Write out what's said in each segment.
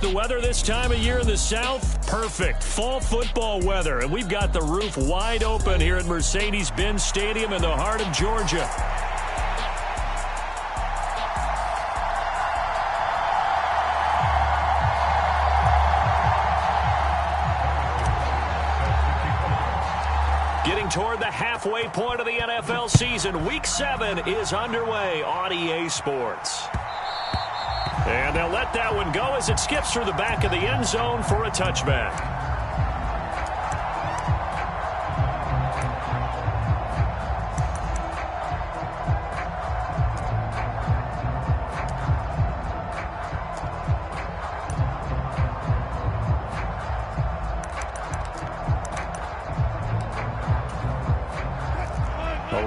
the weather this time of year in the South? Perfect. Fall football weather. And we've got the roof wide open here at Mercedes-Benz Stadium in the heart of Georgia. Getting toward the halfway point of the NFL season. Week 7 is underway on EA Sports. And they'll let that one go as it skips through the back of the end zone for a touchback.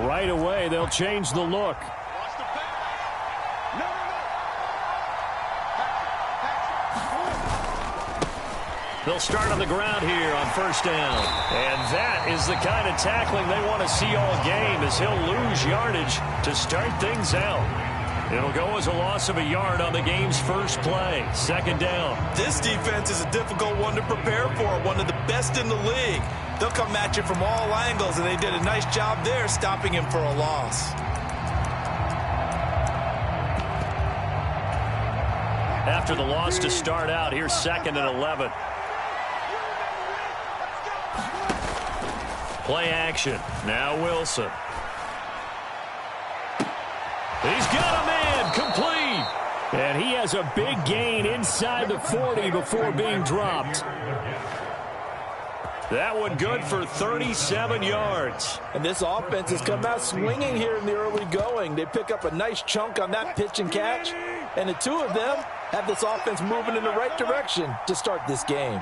Right away, they'll change the look. They'll start on the ground here on first down. And that is the kind of tackling they want to see all game, as he'll lose yardage to start things out. It'll go as a loss of a yard on the game's first play. Second down. This defense is a difficult one to prepare for, one of the best in the league. They'll come at you from all angles, and they did a nice job there stopping him for a loss. After the loss to start out, here's 2nd and 11. Play action. Now Wilson. He's got a man complete. And he has a big gain inside the 40 before being dropped. That one good for 37 yards. And this offense has come out swinging here in the early going. They pick up a nice chunk on that pitch and catch. And the two of them have this offense moving in the right direction to start this game.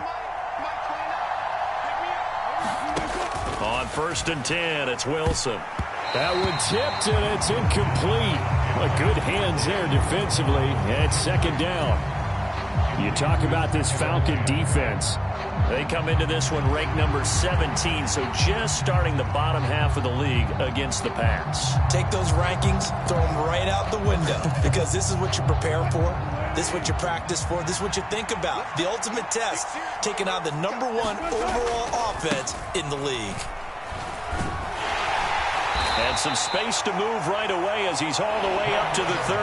On 1st and 10, it's Wilson. That one tipped, and it's incomplete. But good hands there defensively, and it's 2nd down. You talk about this Falcon defense. They come into this one ranked number 17, so just starting the bottom half of the league against the pass. Take those rankings, throw them right out the window, because this is what you prepare for. This is what you practice for. This is what you think about. The ultimate test, taking on the number 1 overall offense in the league. And some space to move right away as he's all the way up to the 30.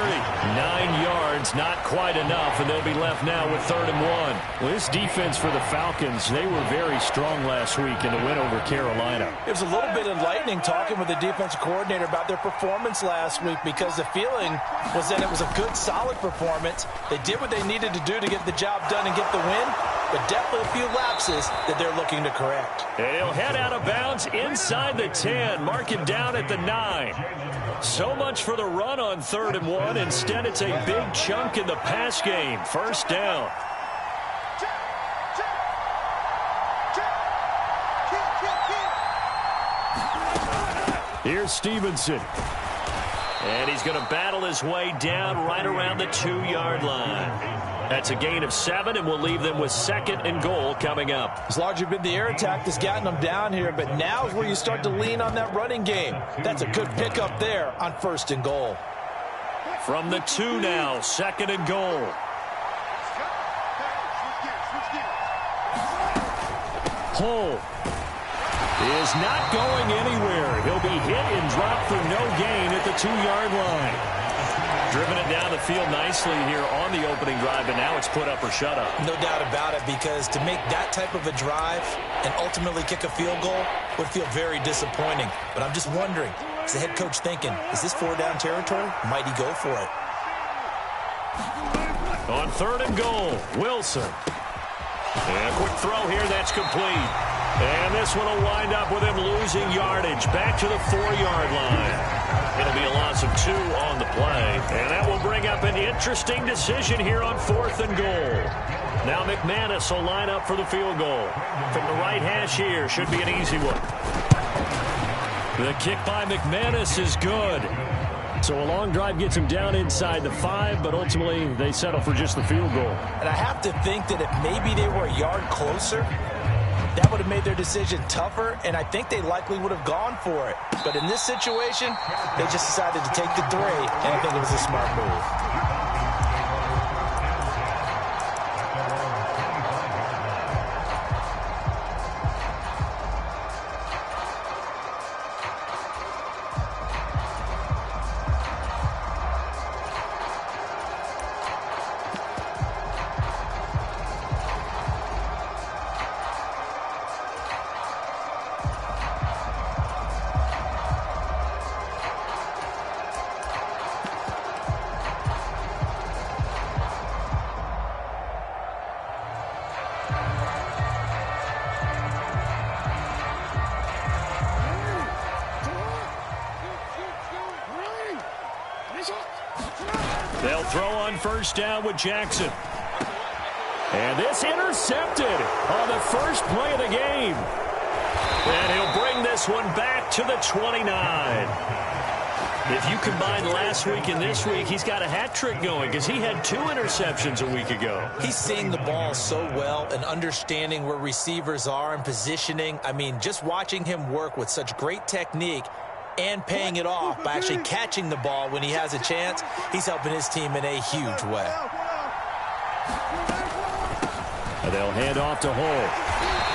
9 yards, not quite enough, and they'll be left now with 3rd and 1. Well, this defense for the Falcons, they were very strong last week in the win over Carolina. It was a little bit enlightening talking with the defensive coordinator about their performance last week, because the feeling was that it was a good, solid performance. They did what they needed to do to get the job done and get the win, but definitely a few lapses that they're looking to correct. And he'll head out of bounds inside the 10, mark him down at the 9. So much for the run on 3rd and 1. Instead, it's a big chunk in the pass game. First down. Here's Stevenson. And he's going to battle his way down right around the 2-yard line. That's a gain of 7, and we'll leave them with 2nd and goal coming up. It's largely been the air attack that's gotten them down here, but now is where you start to lean on that running game. That's a good pickup there on 1st and goal. From the 2 now, 2nd and goal. Hull is not going anywhere. He'll be hit and dropped for no gain at the 2-yard line. Driven it down the field nicely here on the opening drive, and now it's put up or shut up. No doubt about it, because to make that type of a drive and ultimately kick a field goal would feel very disappointing. But I'm just wondering, is the head coach thinking, is this 4-down territory? Might he go for it? On 3rd and goal, Wilson. And a quick throw here, that's complete. And this one will wind up with him losing yardage back to the 4-yard line. It'll be a loss of 2 on the play. And that will bring up an interesting decision here on 4th and goal. Now McManus will line up for the field goal. From the right hash here, should be an easy one. The kick by McManus is good. So a long drive gets him down inside the 5, but ultimately they settle for just the field goal. And I have to think that if maybe they were a yard closer, that would have made their decision tougher, and I think they likely would have gone for it. But in this situation, they just decided to take the 3, and I think it was a smart move. They'll throw on first down with Jackson. And this intercepted on the first play of the game. And he'll bring this one back to the 29. If you combine last week and this week, he's got a hat trick going because he had 2 interceptions a week ago. He's seeing the ball so well and understanding where receivers are and positioning. I mean, just watching him work with such great technique and paying it off by actually catching the ball when he has a chance, he's helping his team in a huge way. And they'll hand off to Hull.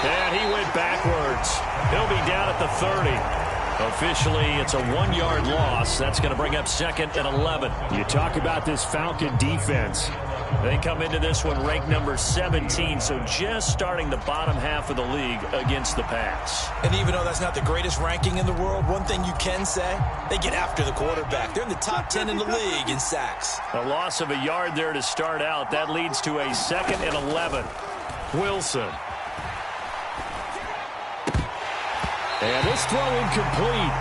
And he went backwards. He'll be down at the 30. Officially, it's a 1-yard loss. That's going to bring up second and 11. You talk about this Falcon defense. They come into this one ranked number 17, so just starting the bottom half of the league against the pass. And even though that's not the greatest ranking in the world, one thing you can say, they get after the quarterback. They're in the top 10 in the league in sacks. A loss of a yard there to start out. That leads to a second and 11. Wilson. And this throw incomplete.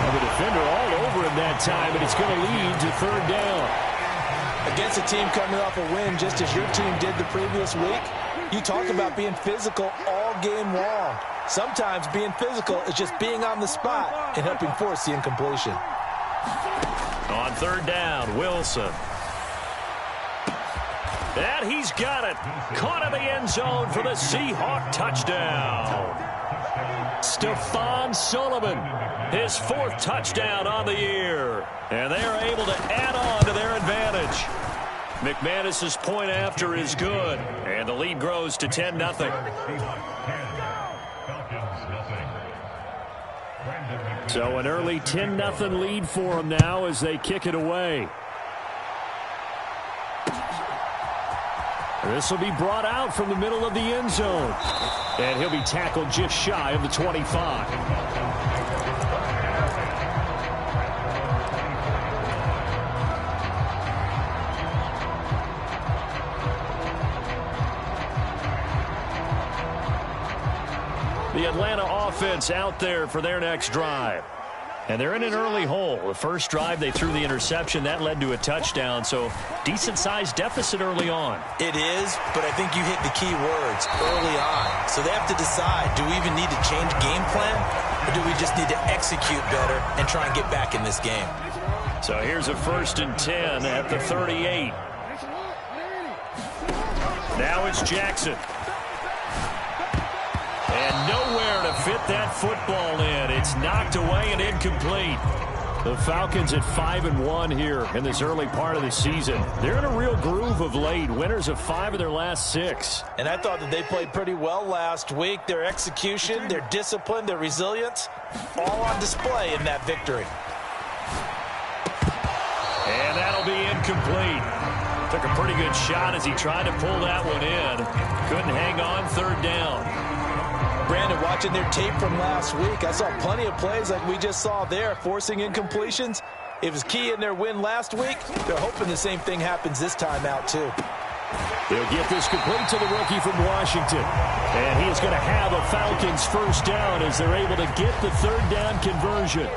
And the defender all over him that time, and it's going to lead to third down. Against a team coming off a win just as your team did the previous week, you talk about being physical all game long. Sometimes being physical is just being on the spot and helping force the incompletion. On third down, Wilson. And he's got it. Caught in the end zone for the Seahawks touchdown. Stephon Sullivan, his 4th touchdown on the year. And they are able to add on to their advantage. McManus's point after is good. And the lead grows to 10-0. So an early 10-0 lead for them now as they kick it away. This will be brought out from the middle of the end zone. And he'll be tackled just shy of the 25. The Atlanta offense out there for their next drive. And they're in an early hole. The first drive, they threw the interception. That led to a touchdown, so decent-sized deficit early on. It is, but I think you hit the key words early on. So they have to decide, do we even need to change game plan, or do we just need to execute better and try and get back in this game? So here's a 1st and 10 at the 38. Now it's Jackson. And nowhere to fit that football in. It's knocked away and incomplete. The Falcons at 5-1 here in this early part of the season. They're in a real groove of late. Winners of 5 of their last 6. And I thought that they played pretty well last week. Their execution, their discipline, their resilience, all on display in that victory. And that'll be incomplete. Took a pretty good shot as he tried to pull that one in. Couldn't hang on, third down. Brandon, watching their tape from last week, I saw plenty of plays like we just saw there, forcing incompletions. It was key in their win last week. They're hoping the same thing happens this time out, too. They'll get this complete to the rookie from Washington. And he is going to have a Falcons first down as they're able to get the third down conversion.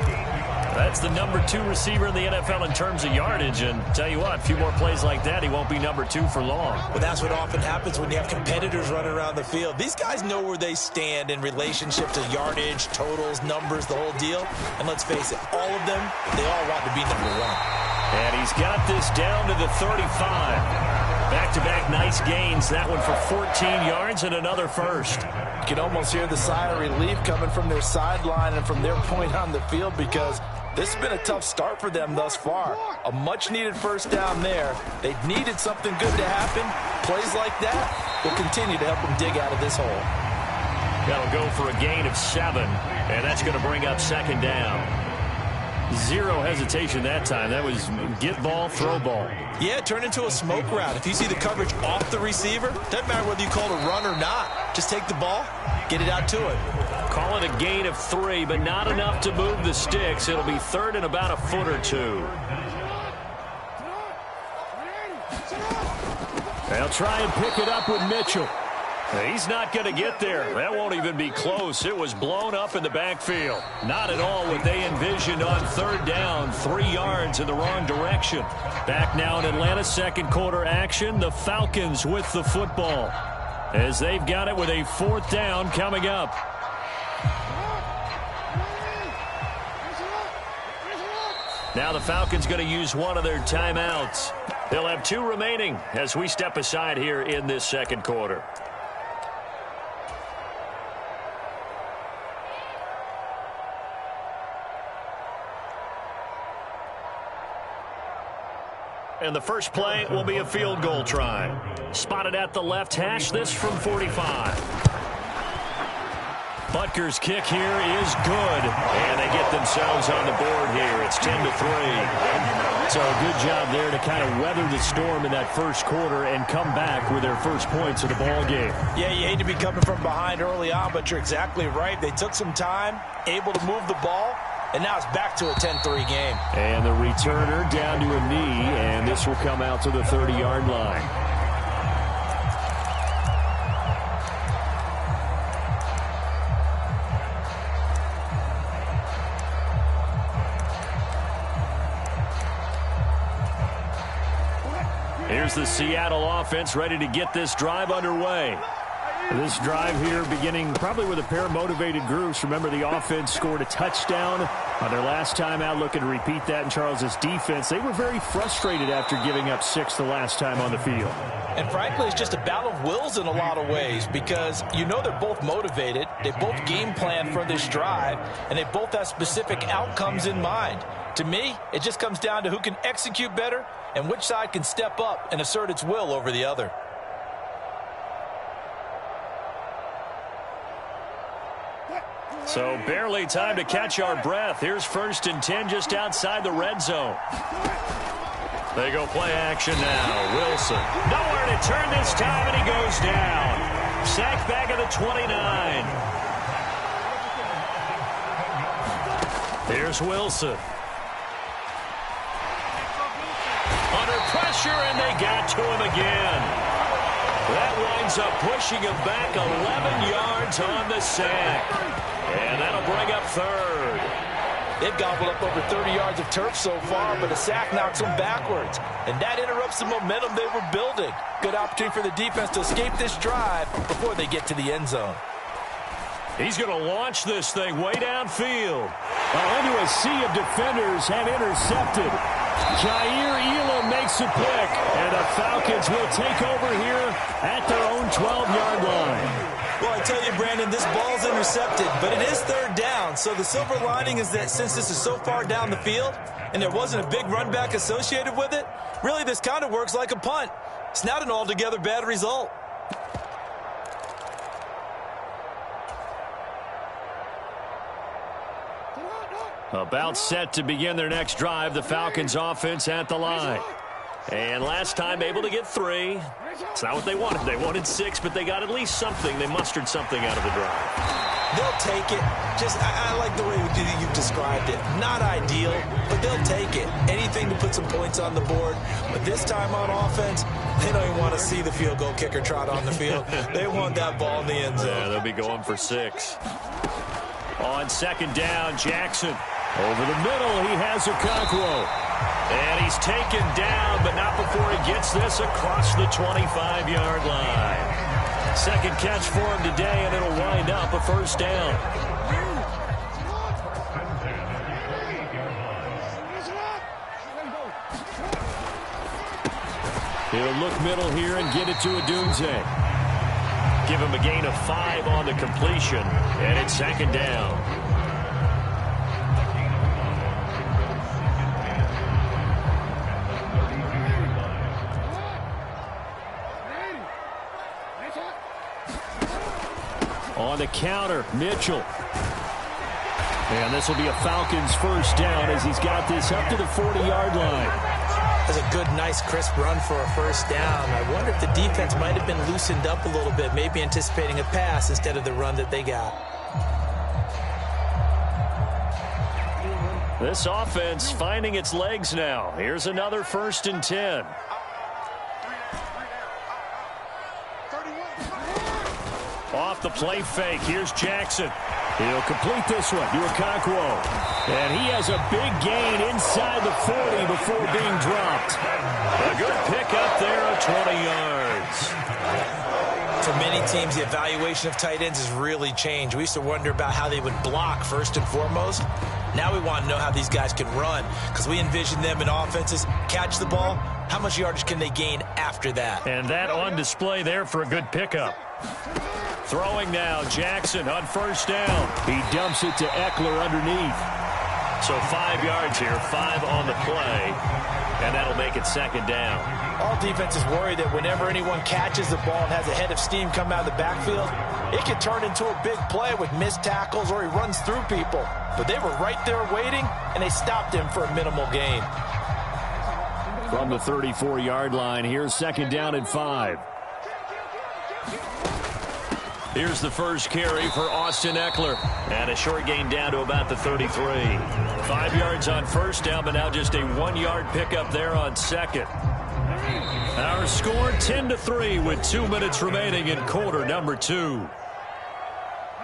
That's the number 2 receiver in the NFL in terms of yardage. And tell you what, a few more plays like that, he won't be number 2 for long. Well, that's what often happens when you have competitors running around the field. These guys know where they stand in relationship to yardage, totals, numbers, the whole deal. And let's face it, all of them, they all want to be number 1. And he's got this down to the 35. Back-to-back nice gains. That one for 14 yards and another first. You can almost hear the sigh of relief coming from their sideline and from their point on the field because this has been a tough start for them thus far. A much-needed first down there. They needed something good to happen. Plays like that will continue to help them dig out of this hole. That'll go for a gain of 7, and that's going to bring up second down. Zero hesitation that time. That was get ball, throw ball. Yeah, turn into a smoke route. If you see the coverage off the receiver, doesn't matter whether you call it a run or not. Just take the ball, get it out to it. Call it a gain of 3, but not enough to move the sticks. It'll be third and about a foot or 2. They'll try and pick it up with Mitchell. He's not going to get there. That won't even be close. It was blown up in the backfield. Not at all what they envisioned on third down. 3 yards in the wrong direction. Back now in Atlanta's second quarter action. The Falcons with the football, as they've got it with a 4th down coming up. Now the Falcons going to use one of their timeouts. They'll have 2 remaining as we step aside here in this second quarter. And the first play will be a field goal try. Spotted at the left hash, this from 45. Butker's kick here is good. And they get themselves on the board here. It's 10-3. So a good job there to kind of weather the storm in that first quarter and come back with their first points of the ball game. Yeah, you hate to be coming from behind early on, but you're exactly right. They took some time, able to move the ball, and now it's back to a 10-3 game. And the returner down to a knee, and this will come out to the 30-yard line. Here's the Seattle offense ready to get this drive underway. This drive here beginning probably with a pair of motivated groups. Remember, the offense scored a touchdown on their last time out, looking to repeat that in Charles's defense. They were very frustrated after giving up 6 the last time on the field. And frankly, it's just a battle of wills in a lot of ways, because you know they're both motivated. They both game plan for this drive, and they both have specific outcomes in mind. To me, it just comes down to who can execute better and which side can step up and assert its will over the other. So barely time to catch our breath. Here's 1st and 10 just outside the red zone. They go play action now. Wilson. Nowhere to turn this time, and he goes down. Sacked back at the 29. Here's Wilson. Under pressure, and they got to him again. That winds up pushing him back 11 yards on the sack. And that'll bring up 3rd. They've gobbled up over 30 yards of turf so far, but a sack knocks them backwards. And that interrupts the momentum they were building. Good opportunity for the defense to escape this drive before they get to the end zone. He's going to launch this thing way downfield. Into a sea of defenders and intercepted. Jair Elam makes a pick, and the Falcons will take over here at their own 12-yard line. Well, I tell you, Brandon, this ball's intercepted, but it is 3rd down. So the silver lining is that since this is so far down the field and there wasn't a big run back associated with it, really this kind of works like a punt. It's not an altogether bad result. About set to begin their next drive, the Falcons offense at the line. And last time able to get 3. It's not what they wanted. They wanted 6, but they got at least something. They mustered something out of the drive. They'll take it. I like the way you've described it. Not ideal, but they'll take it. Anything to put some points on the board. But this time on offense, they don't even want to see the field goal kicker trot on the field. They want that ball in the end zone. Yeah, they'll be going for 6. On 2nd down, Jackson. Over the middle, he has Okonkwo. And he's taken down, but not before he gets this across the 25-yard line. Second catch for him today, and it'll wind up a 1st down. He'll look middle here and get it to Odunze. Give him a gain of 5 on the completion, and it's 2nd down. On the counter, Mitchell. And this will be a Falcons 1st down as he's got this up to the 40-yard line. That's a good, nice, crisp run for a 1st down. I wonder if the defense might have been loosened up a little bit, maybe anticipating a pass instead of the run that they got. This offense finding its legs now. Here's another 1st and 10. off the play fake. Here's Jackson. He'll complete this one to Okonkwo. And he has a big gain inside the 40 before being dropped. A good pickup there of 20 yards. For many teams, the evaluation of tight ends has really changed. We used to wonder about how they would block first and foremost. Now we want to know how these guys can run, because we envision them in offenses catch the ball. How much yardage can they gain after that? And that on display there for a good pickup. Throwing now, Jackson on first down. He dumps it to Eckler underneath. So 5 yards here, 5 on the play, and that'll make it second down. All defenses worry that whenever anyone catches the ball and has a head of steam come out of the backfield, it can turn into a big play with missed tackles or he runs through people. But they were right there waiting, and they stopped him for a minimal gain. From the 34-yard line, here's second down and 5. Here's the first carry for Austin Eckler. And a short gain down to about the 33. 5 yards on first down, but now just a 1-yard pickup there on second. Our score 10-3 with 2 minutes remaining in quarter number 2.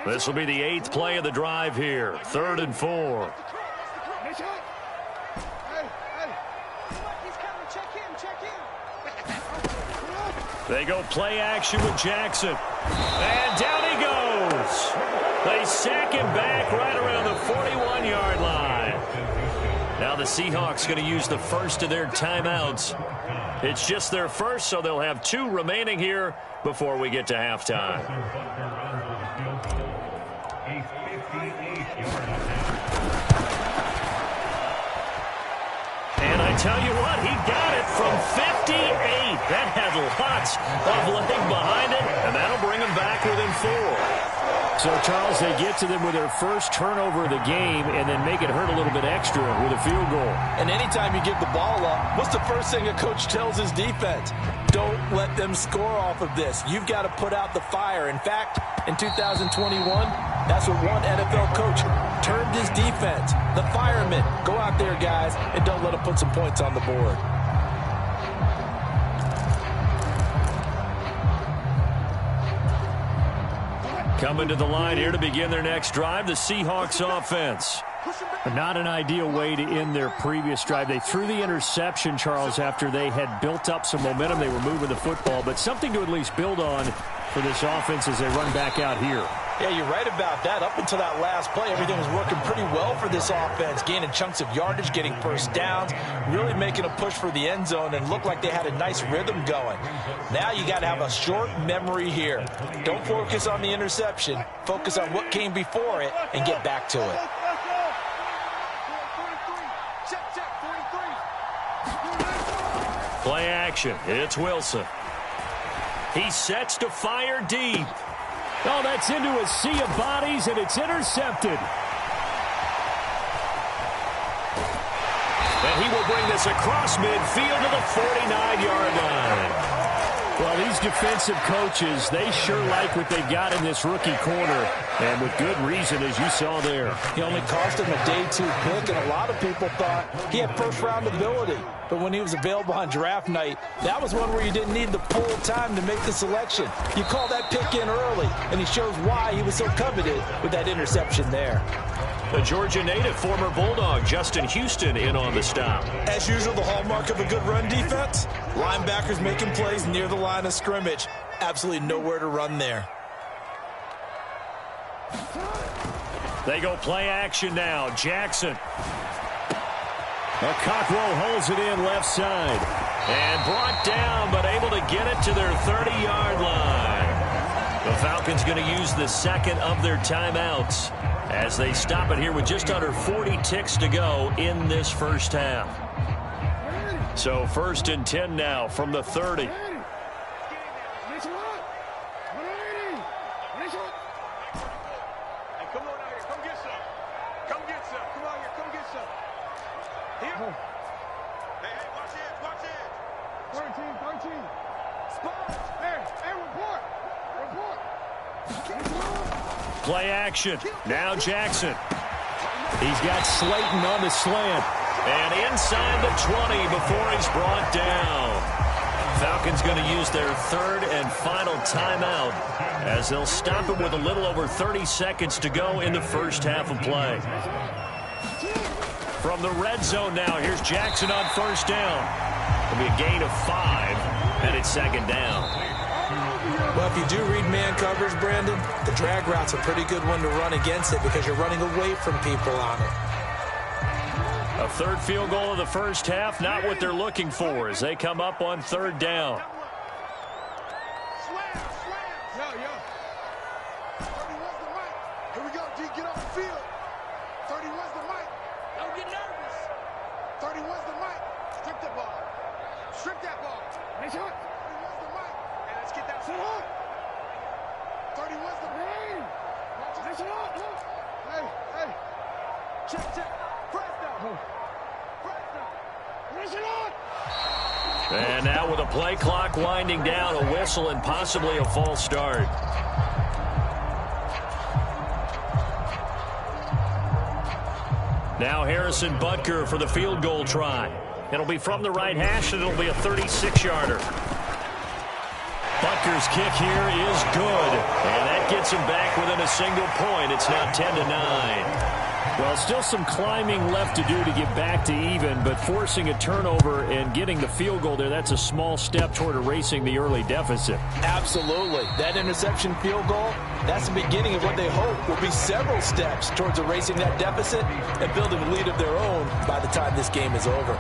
This will be the 8th play of the drive here. 3rd and 4. They go play action with Jackson. And down he goes. They sack him back right around the 41-yard line. Now the Seahawks going to use the first of their timeouts. It's just their first, so they'll have 2 remaining here before we get to halftime. And I tell you what, he got it from 58. That had lots of leg behind it, and that'll bring him back within 4. So, Charles, they get to them with their first turnover of the game and then make it hurt a little bit extra with a field goal. And anytime you give the ball up, what's the first thing a coach tells his defense? Don't let them score off of this. You've got to put out the fire. In fact, in 2021, that's what one NFL coach termed his defense. The firemen. Go out there, guys, and don't let them put some points on the board. Coming to the line here to begin their next drive, the Seahawks offense. Not an ideal way to end their previous drive. They threw the interception, Charles, after they had built up some momentum. They were moving the football, but something to at least build on for this offense as they run back out here. Yeah, you're right about that. Up until that last play, everything was working pretty well for this offense, gaining chunks of yardage, getting first downs, really making a push for the end zone, and looked like they had a nice rhythm going. Now you got to have a short memory here. Don't focus on the interception. Focus on what came before it and get back to it. Play action. It's Wilson. He sets to fire deep. Oh, that's into a sea of bodies, and it's intercepted. And he will bring this across midfield to the 49-yard line. Well, these defensive coaches, they sure like what they've got in this rookie corner, and with good reason, as you saw there. He only cost him a day 2 pick, and a lot of people thought he had first-round ability. But when he was available on draft night, that was one where you didn't need the full time to make the selection. You call that pick in early, and he shows why he was so coveted with that interception there. A Georgia native, former Bulldog, Justin Houston, in on the stop. As usual, the hallmark of a good run defense, linebackers making plays near the line of scrimmage. Absolutely nowhere to run there. They go play action now. Jackson. Okonkwo holds it in left side. And brought down, but able to get it to their 30-yard line. The Falcons going to use the second of their timeouts as they stop it here with just under 40 ticks to go in this first half. So 1st and 10 now from the 30. Play action. Now Jackson. He's got Slayton on the slant. And inside the 20 before he's brought down. Falcons going to use their third and final timeout as they'll stop it with a little over 30 seconds to go in the first half of play. From the red zone now, here's Jackson on first down. It'll be a gain of 5, and it's second down. Well, if you do read man coverage, Brandon, the drag route's a pretty good one to run against it because you're running away from people on it. A third field goal of the first half, not what they're looking for as they come up on third down. Here we go, G, get off the field. 31's the mic. Don't get nervous. 31's the mic. Strip that ball. Strip that ball. Nice hook. 31's the mic. Hey, let's get that. 31's the mic. Nice hook. Hey, hey. Check, check. Press down. Press down. Nice hook. And now with a play clock winding down, a whistle and possibly a false start. Now Harrison Butker for the field goal try. It'll be from the right hash, and it'll be a 36-yarder. Butker's kick here is good, and that gets him back within a single point. It's now 10-9. Well, still some climbing left to do to get back to even, but forcing a turnover and getting the field goal there, that's a small step toward erasing the early deficit. Absolutely. That interception field goal, that's the beginning of what they hope will be several steps towards erasing that deficit and building a lead of their own by the time this game is over.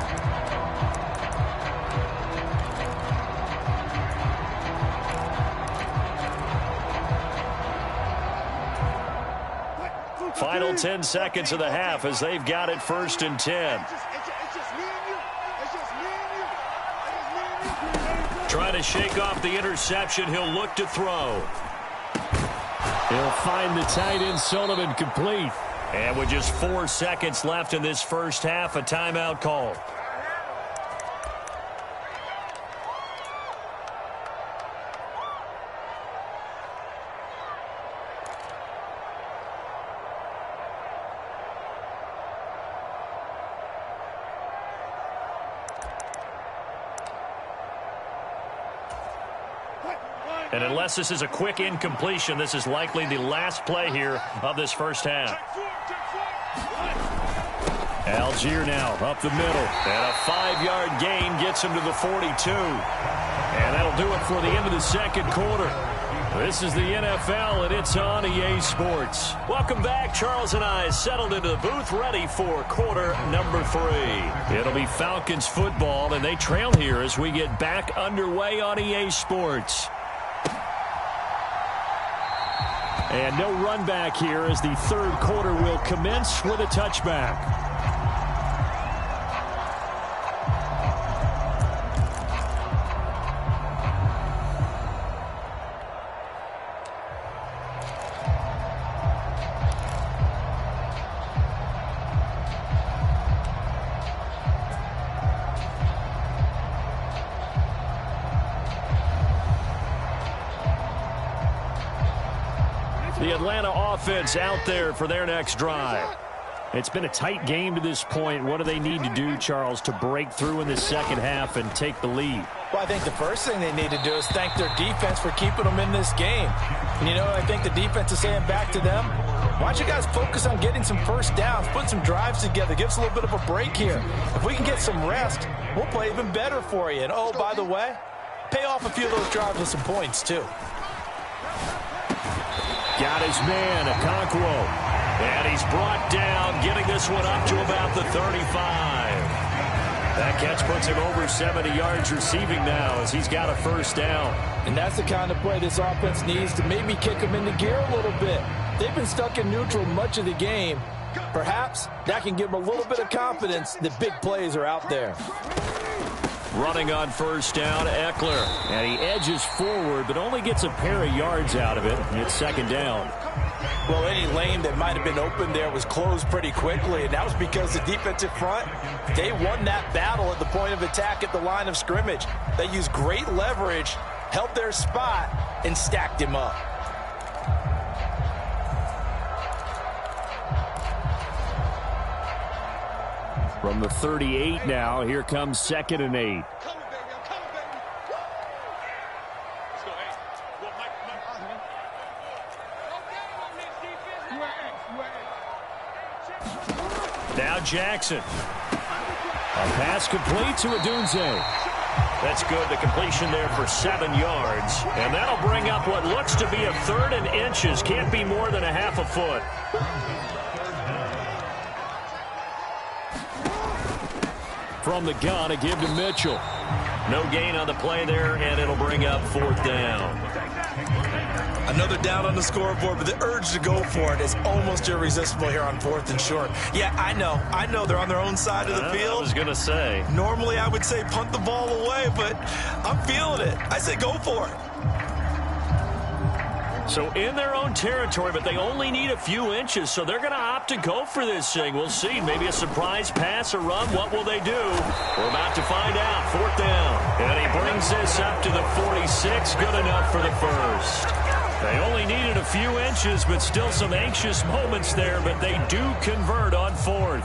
Final 10 seconds of the half as they've got it 1st and 10. Trying to shake off the interception. He'll look to throw. He'll find the tight end Sullivan complete. And with just 4 seconds left in this first half, a timeout call. And unless this is a quick incompletion, this is likely the last play here of this first half. Algier now up the middle. And a 5-yard gain gets him to the 42. And that'll do it for the end of the second quarter. This is the NFL, and it's on EA Sports. Welcome back. Charles and I settled into the booth, ready for quarter number 3. It'll be Falcons football, and they trail here as we get back underway on EA Sports. And no run back here as the third quarter will commence with a touchback. The Atlanta offense out there for their next drive. It's been a tight game to this point. What do they need to do, Charles, to break through in the second half and take the lead? Well, I think the first thing they need to do is thank their defense for keeping them in this game. And, you know, I think the defense is saying back to them, why don't you guys focus on getting some first downs, put some drives together, give us a little bit of a break here. If we can get some rest, we'll play even better for you. And, oh, by the way, pay off a few of those drives with some points, too. Got his man, Okonkwo. And he's brought down, getting this one up to about the 35. That catch puts him over 70 yards receiving now as he's got a first down. And that's the kind of play this offense needs to maybe kick them into gear a little bit. They've been stuck in neutral much of the game. Perhaps that can give them a little bit of confidence that big plays are out there. Running on first down, Eckler. And he edges forward, but only gets a pair of yards out of it. And it's second down. Well, any lane that might have been open there was closed pretty quickly, and that was because the defensive front, they won that battle at the point of attack at the line of scrimmage. They used great leverage, held their spot, and stacked him up. From the 38 now, here comes 2nd and 8. Jackson. A pass complete to Odunze. That's good. The completion there for 7 yards. And that'll bring up what looks to be a 3rd and inches. Can't be more than a half a foot. From the gun, a give to Mitchell. No gain on the play there, and it'll bring up 4th down. Another down on the scoreboard, but the urge to go for it is almost irresistible here on 4th and short. Yeah, I know they're on their own side of the field. I was going to say. Normally I would say punt the ball away, but I'm feeling it. I say go for it. So in their own territory, but they only need a few inches, so they're going to opt to go for this thing. We'll see. Maybe a surprise pass or run. What will they do? We're about to find out. 4th down. And he brings this up to the 46. Good enough for the first. They only needed a few inches, but still some anxious moments there, but they do convert on 4th.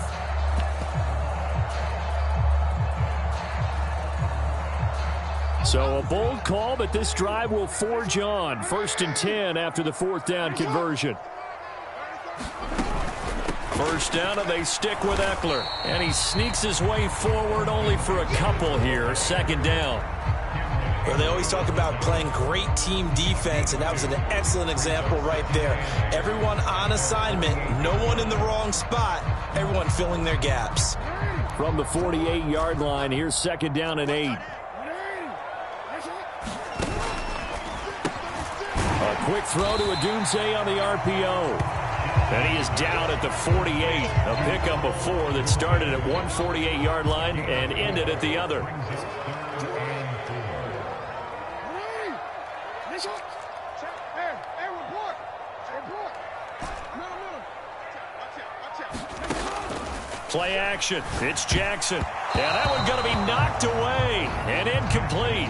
So a bold call, but this drive will forge on. 1st and 10 after the 4th down conversion. 1st down, and they stick with Eckler. And he sneaks his way forward only for a couple here. 2nd down. Well, they always talk about playing great team defense, and that was an excellent example right there. Everyone on assignment, no one in the wrong spot, everyone filling their gaps. From the 48-yard line, here's 2nd down and 8. A quick throw to Odunze on the RPO. And he is down at the 48. A pickup of 4 that started at one 48-yard line and ended at the other. Play action. It's Jackson. Yeah, that one's going to be knocked away and incomplete.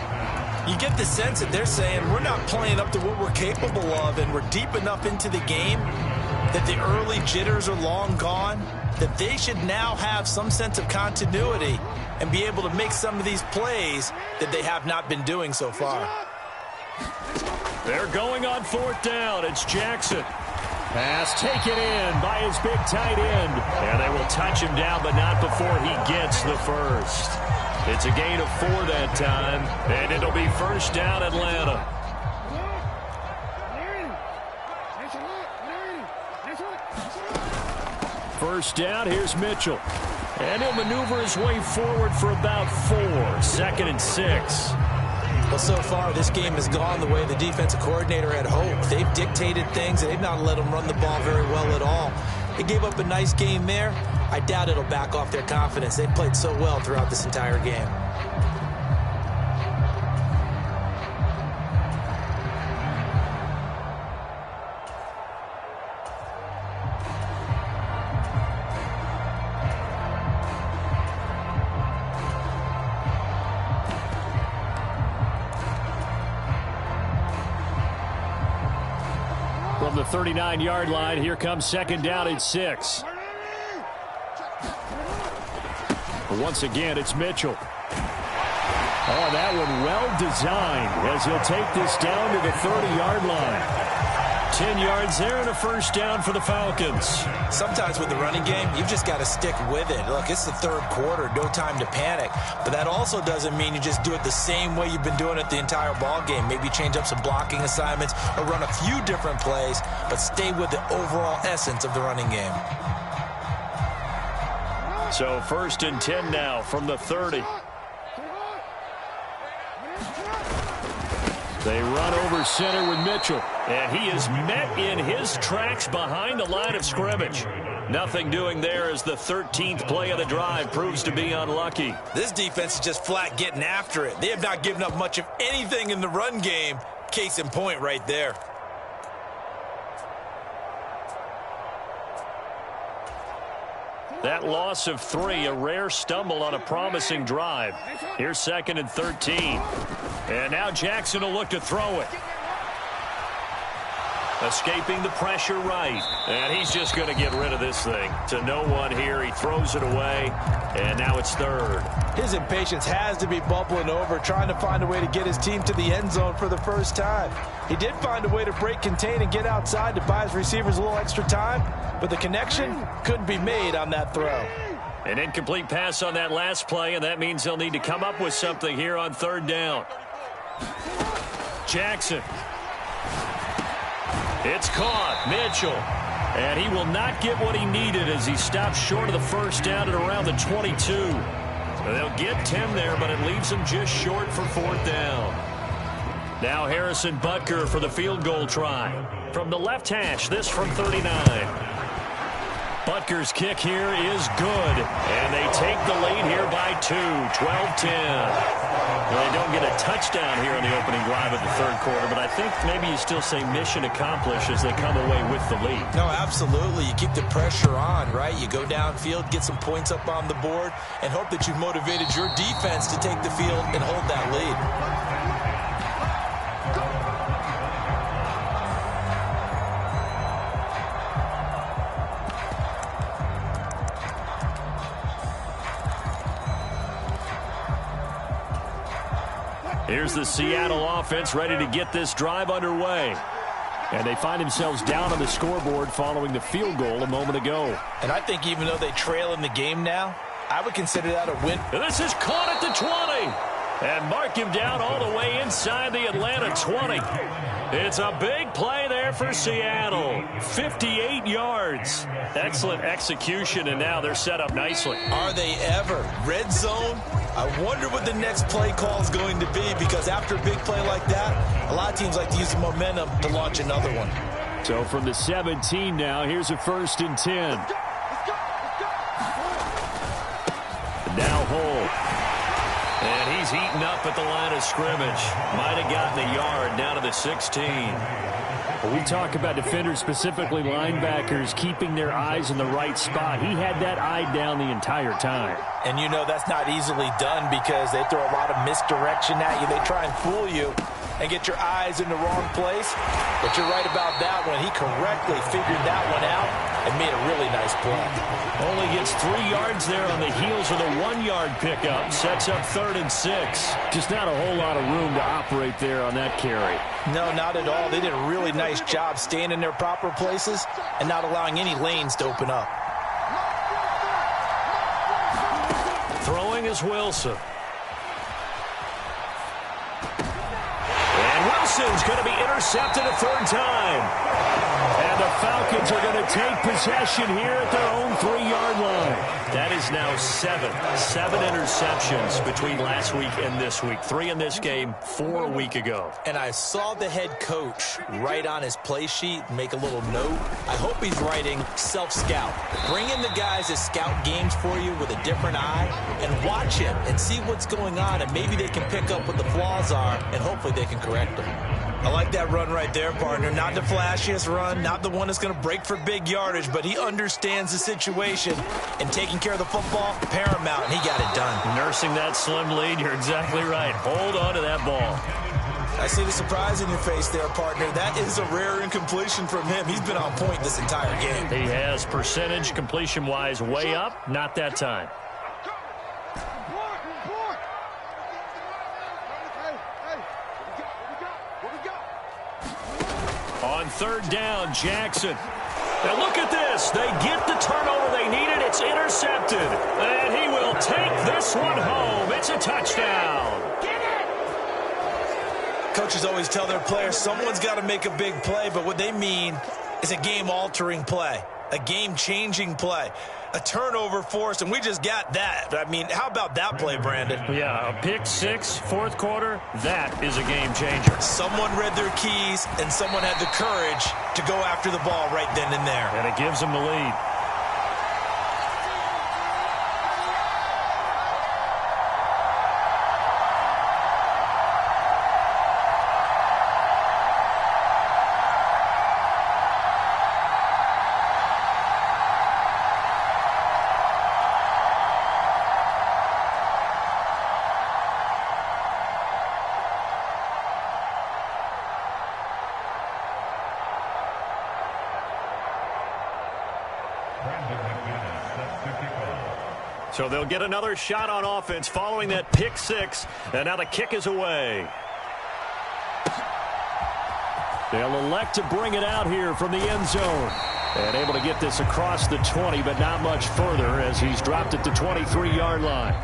You get the sense that they're saying we're not playing up to what we're capable of, and we're deep enough into the game that the early jitters are long gone, that they should now have some sense of continuity and be able to make some of these plays that they have not been doing so far. They're going on 4th down. It's Jackson. Pass taken in by his big tight end. And they will touch him down, but not before he gets the first. It's a gain of 4 that time, and it'll be 1st down Atlanta. First down, here's Mitchell. And he'll maneuver his way forward for about 4. 2nd and 6. Well, so far, this game has gone the way the defensive coordinator had hoped. They've dictated things, and they've not let them run the ball very well at all. They gave up a nice game there. I doubt it'll back off their confidence. They've played so well throughout this entire game. From the 39-yard line, here comes 2nd down and 6. But once again, it's Mitchell. Oh, that one well designed as he'll take this down to the 30-yard line. 10 yards there and a 1st down for the Falcons. Sometimes with the running game, you've just got to stick with it. Look, it's the 3rd quarter, no time to panic. But that also doesn't mean you just do it the same way you've been doing it the entire ball game. Maybe change up some blocking assignments or run a few different plays, but stay with the overall essence of the running game. So 1st and 10 now from the 30. They run over center with Mitchell, and he is met in his tracks behind the line of scrimmage. Nothing doing there as the 13th play of the drive proves to be unlucky. This defense is just flat getting after it. They have not given up much of anything in the run game. Case in point right there. That loss of 3, a rare stumble on a promising drive. Here's 2nd and 13. And now Jackson will look to throw it. Escaping the pressure right. And he's just going to get rid of this thing. To no one here. He throws it away. And now it's 3rd. His impatience has to be bubbling over, trying to find a way to get his team to the end zone for the first time. He did find a way to break contain and get outside to buy his receivers a little extra time, but the connection couldn't be made on that throw. An incomplete pass on that last play, and that means they'll need to come up with something here on third down. Jackson. It's caught. Mitchell. And he will not get what he needed as he stops short of the first down at around the 22. They'll get 10 there, but it leaves him just short for fourth down. Now Harrison Butker for the field goal try. From the left hash, this from 39. Butker's kick here is good, and they take the lead here by 2, 12-10. Well, they don't get a touchdown here in the opening drive of the third quarter, but I think maybe you still say mission accomplished as they come away with the lead. No, absolutely. You keep the pressure on, right? You go downfield, get some points up on the board, and hope that you've motivated your defense to take the field and hold that lead. Here's the Seattle offense ready to get this drive underway. And they find themselves down on the scoreboard following the field goal a moment ago. And I think even though they trail in the game now, I would consider that a win. And this is caught at the 20. And mark him down all the way inside the Atlanta 20. It's a big play there for Seattle. 58 yards. Excellent execution, and now they're set up nicely. Are they ever? Red zone? I wonder what the next play call is going to be, because after a big play like that, a lot of teams like to use the momentum to launch another one. So from the 17 now, here's a 1st and 10. Now Hole. And he's eaten up at the line of scrimmage. Might have gotten a yard down to the 16. Well, we talk about defenders, specifically linebackers, keeping their eyes in the right spot. He had that eye down the entire time. And you know that's not easily done because they throw a lot of misdirection at you. They try and fool you and get your eyes in the wrong place. But you're right about that one. He correctly figured that one out and made a really nice play. Only gets 3 yards there on the heels of the 1-yard pickup. Sets up 3rd and 6. Just not a whole lot of room to operate there on that carry. No, not at all. They did a really nice job staying in their proper places and not allowing any lanes to open up. Throwing is Wilson. And Wilson's going to be intercepted a 3rd time. And the Falcons are going to take possession here at their own 3-yard line. That is now 7 interceptions between last week and this week. 3 in this game, 4 a week ago. And I saw the head coach write on his play sheet, make a little note. I hope he's writing self-scout. Bring in the guys that scout games for you with a different eye and watch him and see what's going on, and maybe they can pick up what the flaws are, and hopefully they can correct them. I like that run right there, partner. Not the flashiest run, not the one that's going to break for big yardage, but he understands the situation, and taking care of the football, paramount, and he got it done. Nursing that slim lead, you're exactly right. Hold on to that ball. I see the surprise in your face there, partner. That is a rare incompletion from him. He's been on point this entire game. He has percentage completion-wise way up, not that time. On 3rd down, Jackson. And look at this. They get the turnover they needed. It's intercepted. And he will take this one home. It's a touchdown. Coaches always tell their players someone's got to make a big play, but what they mean is a game-altering play, a game-changing play, a turnover forced, and we just got that. I mean, how about that play, Brandon? Yeah, a pick 6, 4th quarter, that is a game changer. Someone read their keys, and someone had the courage to go after the ball right then and there. And it gives them the lead. So they'll get another shot on offense following that pick 6, and now the kick is away. They'll elect to bring it out here from the end zone. And able to get this across the 20, but not much further as he's dropped it to 23-yard line.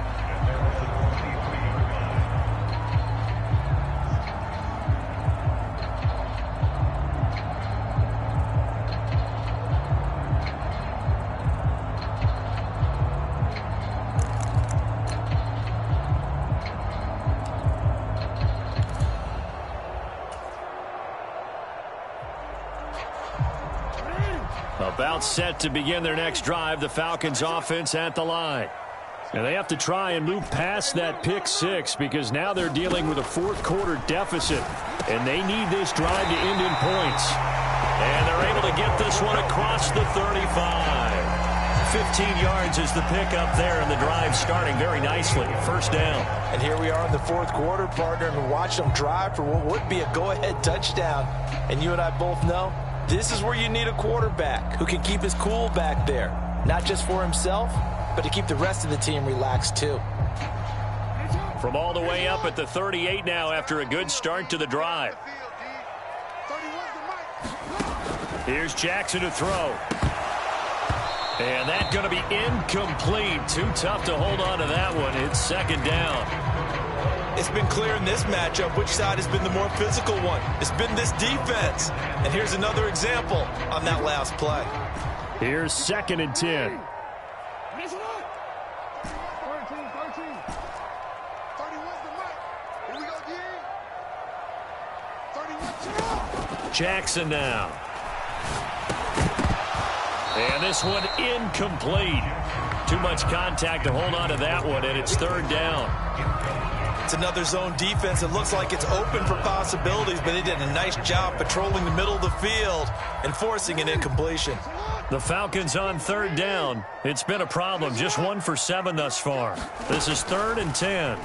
About set to begin their next drive, the Falcons offense at the line. And they have to try and move past that pick six because now they're dealing with a fourth quarter deficit. And they need this drive to end in points. And they're able to get this one across the 35. 15 yards is the pickup there, and the drive starting very nicely. First down. And here we are in the fourth quarter, partner, and watch them drive for what would be a go-ahead touchdown. And you and I both know this is where you need a quarterback who can keep his cool back there. Not just for himself, but to keep the rest of the team relaxed too. From all the way up at the 38 now after a good start to the drive. Here's Jackson to throw. And that's going to be incomplete. Too tough to hold on to that one. It's second down. It's been clear in this matchup which side has been the more physical one. It's been this defense. And here's another example on that last play. Here's second and 10. Jackson now. And this one incomplete. Too much contact to hold on to that one, and it's third down. It's another zone defense. It looks like it's open for possibilities, but they did a nice job patrolling the middle of the field and forcing an incompletion. The Falcons on third down. It's been a problem. Just 1 for 7 thus far. This is third and 10.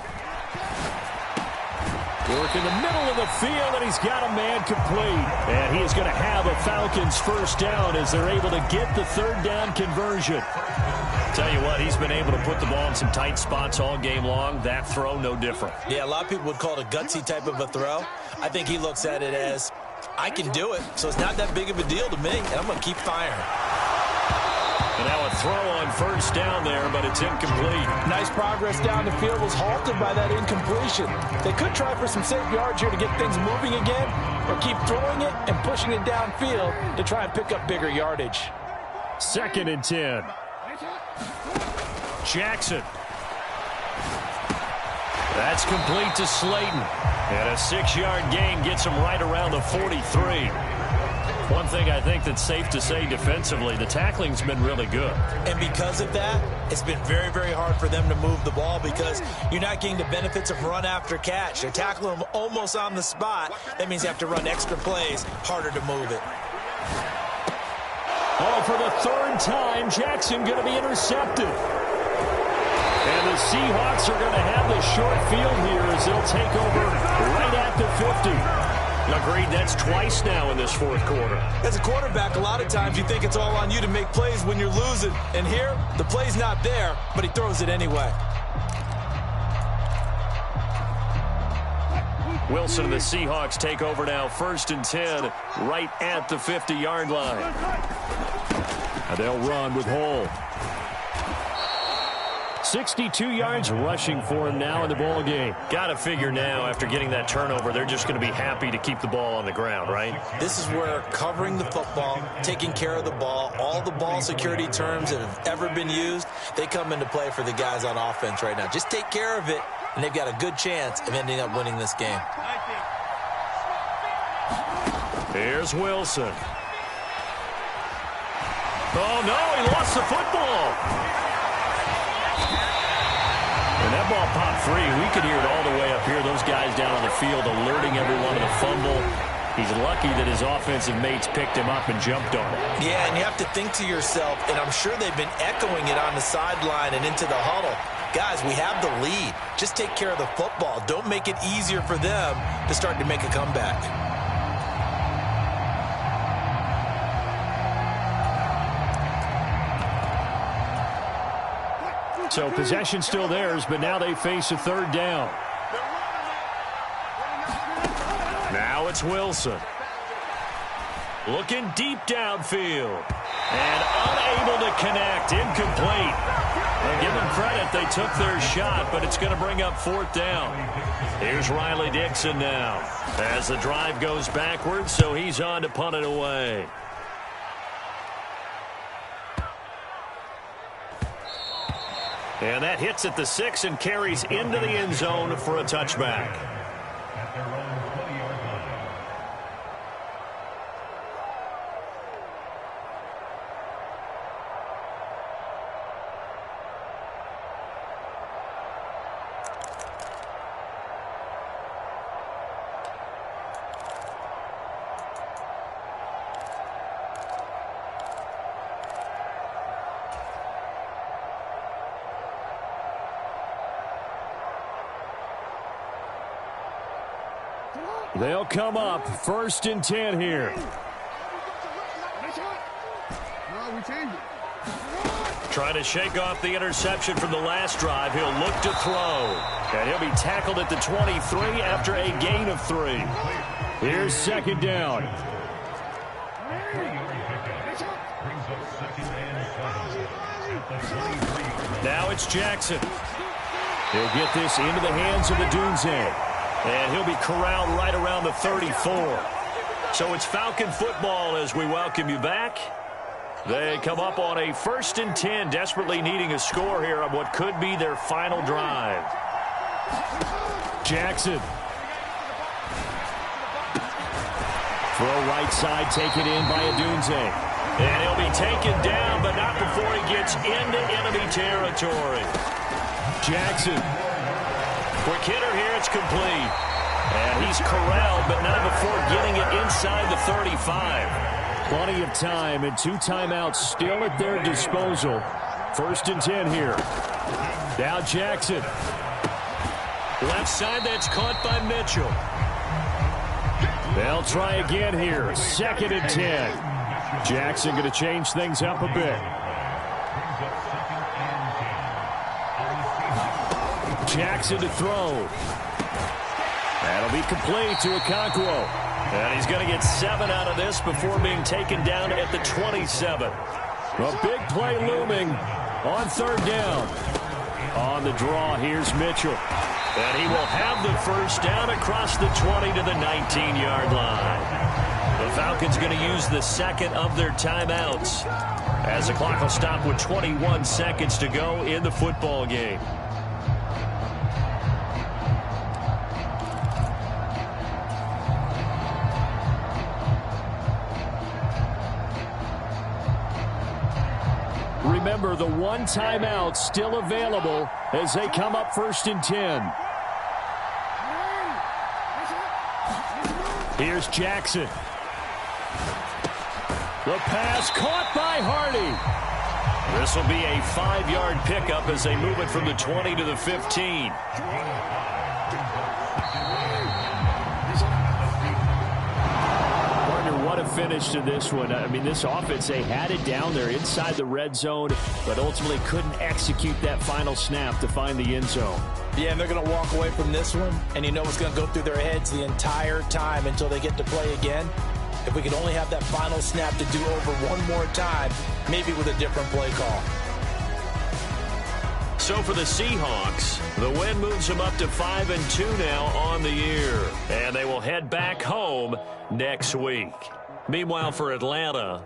Work in the middle of the field, and he's got a man complete. And he is going to have a Falcons first down as they're able to get the third down conversion. Tell you what, he's been able to put the ball in some tight spots all game long. That throw, no different. Yeah, a lot of people would call it a gutsy type of a throw. I think he looks at it as, I can do it, so it's not that big of a deal to me, and I'm going to keep firing. And now a throw on first down there, but it's incomplete. Nice progress down the field was halted by that incompletion. They could try for some safe yards here to get things moving again, or keep throwing it and pushing it downfield to try and pick up bigger yardage. Second and 10. Jackson. That's complete to Slayton. And a 6-yard gain gets him right around the 43. One thing I think that's safe to say defensively, the tackling's been really good. And because of that, it's been very, very hard for them to move the ball because you're not getting the benefits of run after catch. They're tackling them almost on the spot. That means you have to run extra plays, harder to move it. Oh, for the third time, Jackson going to be intercepted. And the Seahawks are going to have the short field here as they'll take over right at the 50. Agreed, that's twice now in this fourth quarter. As a quarterback, a lot of times you think it's all on you to make plays when you're losing. And here, the play's not there, but he throws it anyway. Wilson and the Seahawks take over now, first and 10, right at the 50-yard line. And they'll run with Hole. 62 yards rushing for him now in the ball game. Got to figure now after getting that turnover, they're just going to be happy to keep the ball on the ground, right? This is where covering the football, taking care of the ball, all the ball security terms that have ever been used, they come into play for the guys on offense right now. Just take care of it, and they've got a good chance of ending up winning this game. Here's Wilson. Oh, no, he lost the football. And that ball popped free. We could hear it all the way up here. Those guys down on the field alerting everyone of the fumble. He's lucky that his offensive mates picked him up and jumped on it. Yeah, and you have to think to yourself, and I'm sure they've been echoing it on the sideline and into the huddle. Guys, we have the lead. Just take care of the football. Don't make it easier for them to start to make a comeback. So possession still theirs, but now they face a third down. Now it's Wilson. Looking deep downfield. And unable to connect. Incomplete. Well, give them credit. They took their shot, but it's going to bring up 4th down. Here's Riley Dixon now as the drive goes backwards, so he's on to punt it away. And that hits at the 6 and carries into the end zone for a touchback. They'll come up 1st and 10 here. Trying to shake off the interception from the last drive. He'll look to throw. And he'll be tackled at the 23 after a gain of 3. Here's 2nd down. Now it's Jackson. He'll get this into the hands of the Dunze. And he'll be corralled right around the 34. So it's Falcon football as we welcome you back. They come up on a 1st and 10, desperately needing a score here on what could be their final drive. Jackson. Throw right side, taken in by Adunze. And he'll be taken down, but not before he gets into enemy territory. Jackson. Quick hitter here, it's complete. And he's corralled, but not before getting it inside the 35. Plenty of time and 2 timeouts still at their disposal. 1st and 10 here. Now Jackson. Left side, that's caught by Mitchell. They'll try again here. 2nd and 10. Jackson going to change things up a bit. Jackson to throw. That'll be complete to Okonkwo. And he's going to get 7 out of this before being taken down at the 27. A big play looming on 3rd down. On the draw, here's Mitchell. And he will have the 1st down across the 20 to the 19-yard line. The Falcons going to use the 2nd of their timeouts as the clock will stop with 21 seconds to go in the football game. Remember, the 1 timeout still available as they come up 1st and 10. Here's Jackson. The pass caught by Hardy. This will be a 5-yard pickup as they move it from the 20 to the 15. What a finish to this one. I mean, this offense, they had it down there inside the red zone, but ultimately couldn't execute that final snap to find the end zone. Yeah, and they're going to walk away from this one, and you know what's going to go through their heads the entire time until they get to play again. If we could only have that final snap to do over one more time, maybe with a different play call. So for the Seahawks, the win moves them up to 5-2 now on the year. And they will head back home next week. Meanwhile, for Atlanta,